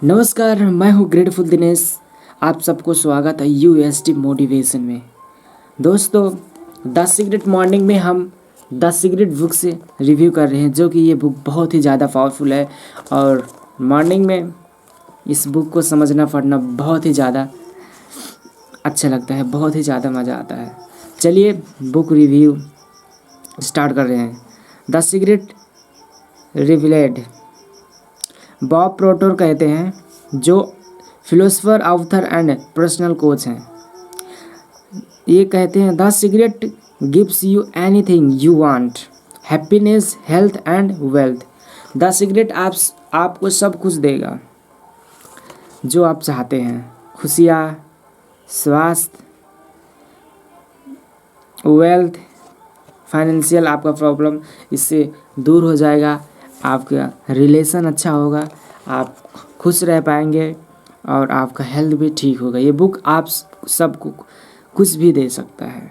नमस्कार, मैं हूँ ग्रेटफुल दिनेश। आप सबको स्वागत है यूएसटी मोटिवेशन में। दोस्तों, द सीक्रेट मॉर्निंग में हम द सीक्रेट बुक से रिव्यू कर रहे हैं, जो कि ये बुक बहुत ही ज़्यादा पावरफुल है और मॉर्निंग में इस बुक को समझना पढ़ना बहुत ही ज़्यादा अच्छा लगता है, बहुत ही ज़्यादा मज़ा आता है। चलिए बुक रिव्यू स्टार्ट कर रहे हैं। The secret revealed. Bob Proctor कहते हैं, जो philosopher, author and personal coach हैं। ये कहते हैं, the secret gives you anything you want, happiness, health and wealth. The secret आपको सब कुछ देगा जो आप चाहते हैं। खुशियाँ, स्वास्थ्य, वेल्थ, फाइनेंशियल आपका प्रॉब्लम इससे दूर हो जाएगा। आपका रिलेशन अच्छा होगा, आप खुश रह पाएंगे और आपका हेल्थ भी ठीक होगा। ये बुक आप सबको कुछ भी दे सकता है।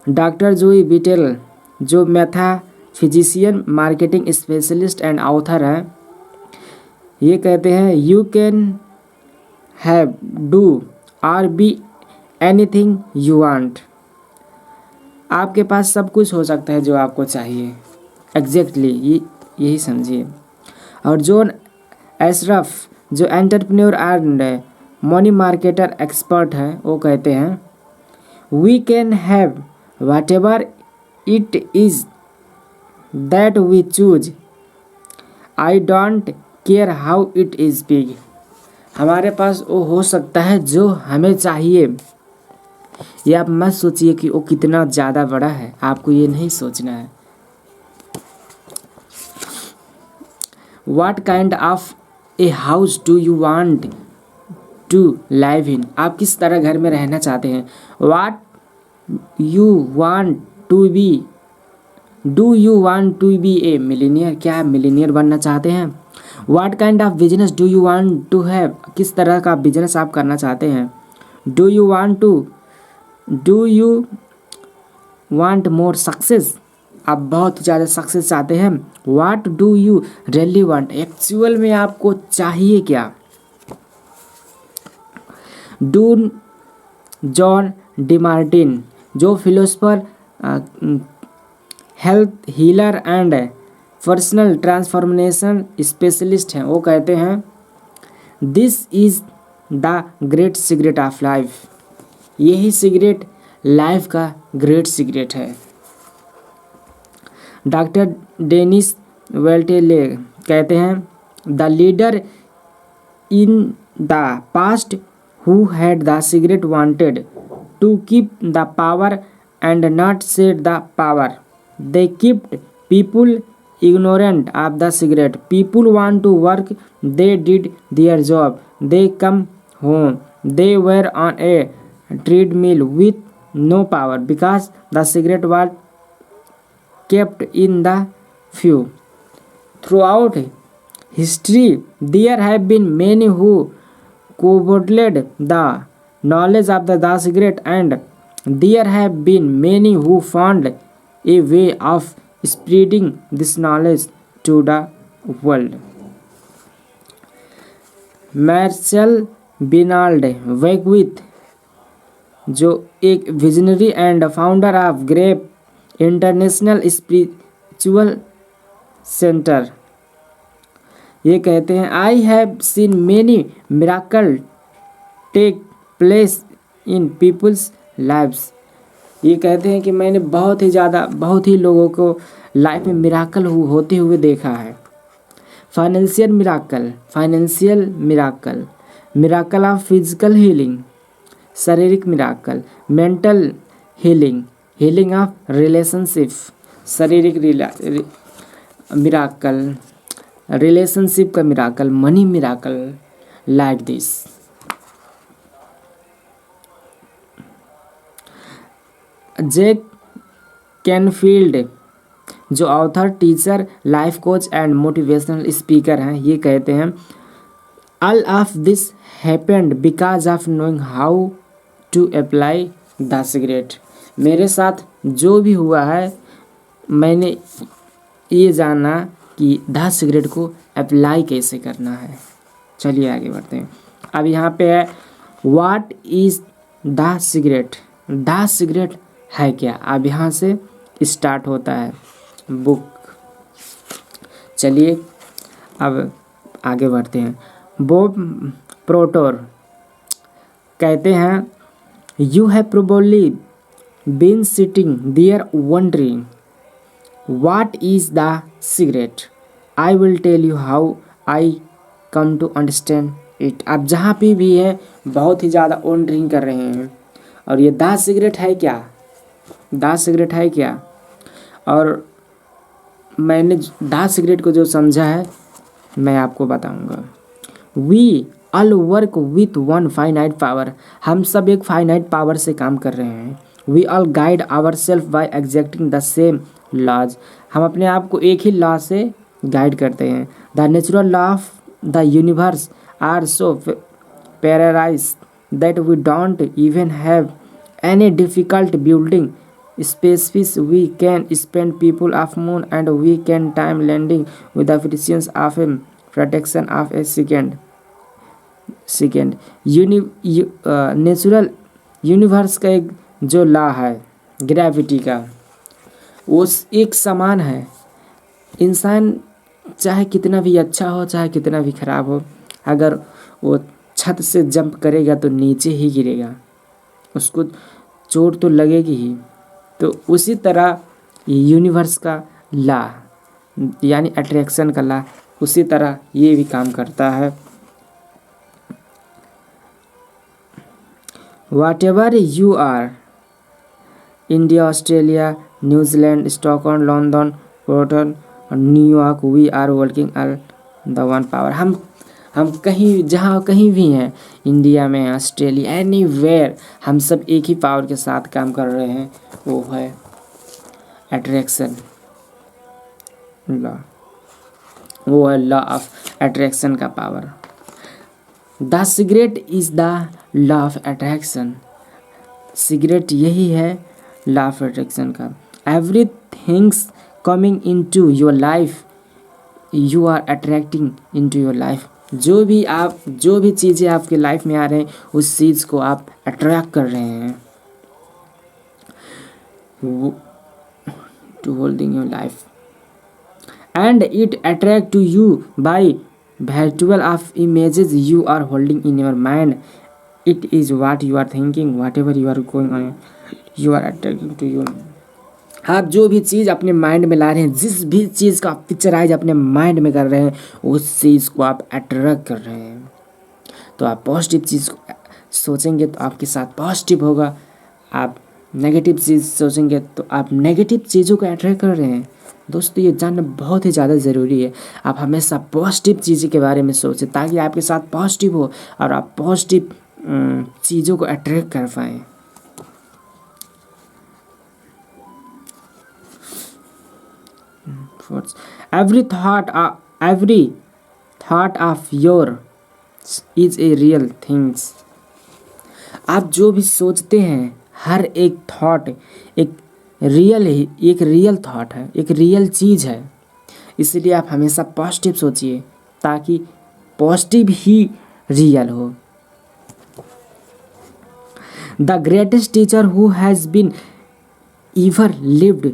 डॉक्टर जोई बिटेल, जो मैथाफिजिशियन, मार्केटिंग स्पेशलिस्ट एंड ऑथर है, ये कहते हैं, यू कैन हैव, डू और बी एनीथिंग यू वांट। आपके पास सब कुछ हो सकता है जो आपको चाहिए। एग्जैक्टली यही समझिए। और जॉन एशरफ, जो entrepreneur and money marketer expert है, वो कहते हैं, we can have whatever it is that we choose, I don't care how it is big. हमारे पास वो हो सकता है जो हमें चाहिए। ये आप मत सोचिए कि वो कितना ज़्यादा बड़ा है, आपको ये नहीं सोचना है। What kind of a house do you want to live in? आप किस तरह घर में रहना चाहते हैं। What you want to be? Do you want to be a millionaire? क्या आप मिलीनियर बनना चाहते हैं। What kind of business do you want to have? किस तरह का बिजनेस आप करना चाहते हैं। Do you want more success? आप बहुत ज़्यादा सक्सेस चाहते हैं। What do you really want? Actual में आपको चाहिए क्या। डून जॉन डिमार्टिन, जो philosopher, health healer and personal transformation specialist हैं, वो कहते हैं, this is the great secret of life. यही सीक्रेट लाइफ का ग्रेट सीक्रेट है। डॉक्टर डेनिस वेल्टेले कहते हैं, the leader in the past who had the secret wanted to keep the power and not share the power, they kept people ignorant of the secret. People want to work, they did their job, they come home, they were on a treadmill with no power because the secret was kept in the few. Throughout history, there have been many who coveted the knowledge of the secret, and there have been many who found a way of spreading this knowledge to the world. Marshall बिनाल्ड वेकविथ, जो एक visionary and founder of ग्रेप international spiritual center, ये कहते हैं, I have seen many miracle take place in people's lives. ये कहते हैं कि मैंने बहुत ही लोगों को लाइफ में मिराकल होते हुए देखा है। Financial miracle, miracle of physical healing, शारीरिक miracle, mental healing, healing of relationship, शारीरिक मिराकल, रिलेशनशिप का miracle, money miracle, like this. Jack Canfield, जो author, teacher, life coach and motivational speaker हैं, ये कहते हैं, all of this happened because of knowing how to apply the secret. मेरे साथ जो भी हुआ है, मैंने ये जाना कि द सीक्रेट को अप्लाई कैसे करना है। चलिए आगे बढ़ते हैं। अब यहाँ पे है what is the cigarette. The cigarette है क्या। अब यहाँ से स्टार्ट होता है बुक। चलिए अब आगे बढ़ते हैं। बॉब प्रोटर कहते हैं you have probably been sitting there wondering what is the secret. I will tell you how I come to understand it. आप जहाँ पे भी है बहुत ही ज़्यादा वंडरिंग कर रहे हैं और ये द सिगरेट है क्या, द सिगरेट है क्या। और मैंने द सिगरेट को जो समझा है मैं आपको बताऊंगा। We all work with one finite power. हम सब एक फाइनाइट पावर से काम कर रहे हैं। We all guide our self by exacting the same laws. हम अपने आप को एक ही लॉ से गाइड करते हैं। The natural law of the universe are so paradise that we don't even have any difficult building spaces. We can spend people of moon and we can time landing with the precision of a fraction of a second. Natural universe का एक जो law है gravity का वो एक समान है। इंसान चाहे कितना भी अच्छा हो चाहे कितना भी खराब हो, अगर वो छत से जंप करेगा तो नीचे ही गिरेगा, उसको चोट तो लगेगी ही। तो उसी तरह यूनिवर्स का लॉ यानी अट्रैक्शन का लॉ उसी तरह ये भी काम करता है। Whatever you are, India, Australia, New Zealand, Stockholm, London, portal, New York, we are working all the one power. हम कहीं जहाँ कहीं भी हैं, इंडिया में, ऑस्ट्रेलिया, एनीवेयर, हम सब एक ही पावर के साथ काम कर रहे हैं, वो है अट्रैक्शन लॉ। वो है लॉ ऑफ अट्रैक्शन का power. The secret is the law of attraction. Secret यही है लॉ ऑफ अट्रैक्शन का। Every things coming into your life you are attracting into your life. जो भी चीज़ें आपके लाइफ में आ रहे हैं उस चीज़ को आप अट्रैक्ट कर रहे हैं। To holding your life and it attract to you by virtual of images you are holding in your mind. It is what you are thinking, whatever you are going on, you are attracting to you. आप जो भी चीज़ अपने mind में ला रहे हैं, जिस भी चीज़ का आप पिक्चराइज अपने माइंड में कर रहे हैं उस चीज़ को आप अट्रैक्ट कर रहे हैं। तो आप पॉजिटिव चीज़ को सोचेंगे तो आपके साथ पॉजिटिव होगा, आप नेगेटिव चीज़ सोचेंगे तो आप नेगेटिव चीज़ों को अट्रैक्ट कर रहे हैं। दोस्तों ये जानना बहुत ही ज़्यादा ज़रूरी है। आप हमेशा पॉजिटिव चीज़ों के बारे में सोचें ताकि आपके साथ पॉजिटिव हो और आप पॉजिटिव चीज़ों को अट्रैक्ट कर पाएँ। Every thought of your is a real things. आप जो भी सोचते हैं हर एक थॉट एक रियल थॉट है, एक रियल चीज़ है। इसलिए आप हमेशा पॉजिटिव सोचिए ताकि पॉजिटिव ही रियल हो। The greatest teacher who has been ever lived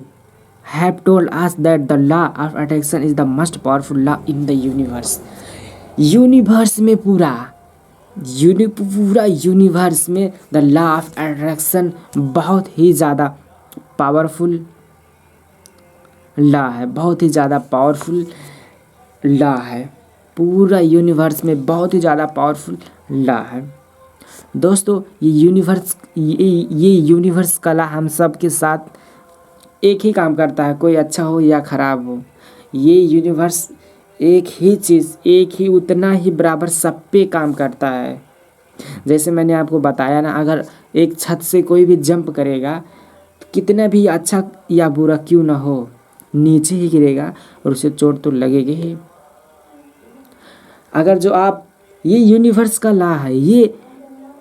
have told us that the law of attraction is the most powerful law in the universe. Universe में पूरा यूनिवर्स में द लॉ ऑफ अट्रैक्शन बहुत ही ज़्यादा powerful law है, बहुत ही ज़्यादा powerful law है। पूरा यूनिवर्स में बहुत ही ज़्यादा पावरफुल लॉ है। दोस्तों ये यूनिवर्स का लॉ हम सब के साथ एक ही काम करता है, कोई अच्छा हो या ख़राब हो। ये यूनिवर्स एक ही चीज़ एक ही उतना ही बराबर सब पे काम करता है। जैसे मैंने आपको बताया ना, अगर एक छत से कोई भी जंप करेगा तो कितना भी अच्छा या बुरा क्यों ना हो नीचे ही गिरेगा और उसे चोट तो लगेगी ही। अगर जो आप ये यूनिवर्स का लॉ है, ये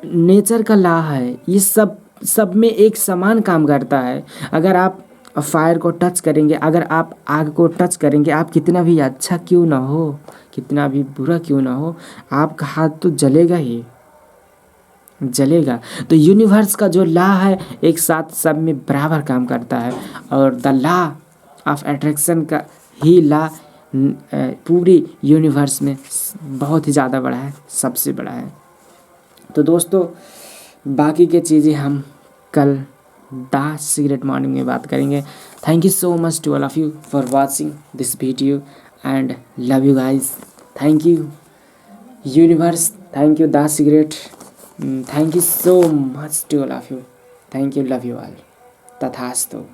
नेचर का लॉ है, ये सब में एक समान काम करता है। अगर आप फायर को टच करेंगे, अगर आप आग को टच करेंगे, आप कितना भी अच्छा क्यों ना हो, कितना भी बुरा क्यों ना हो, आपका हाथ तो जलेगा ही जलेगा। तो यूनिवर्स का जो लॉ है एक साथ सब में बराबर काम करता है, और द लॉ ऑफ अट्रैक्शन का ही लॉ पूरी यूनिवर्स में बहुत ही ज़्यादा बड़ा है, सबसे बड़ा है। तो दोस्तों बाकी के चीज़ें हम कल द सीक्रेट मॉर्निंग में बात करेंगे। Thank you so much to all of you for watching this video and love you guys. Thank you universe, thank you the secret, thank you so much to all of you, thank you, love you all, तथास्तु।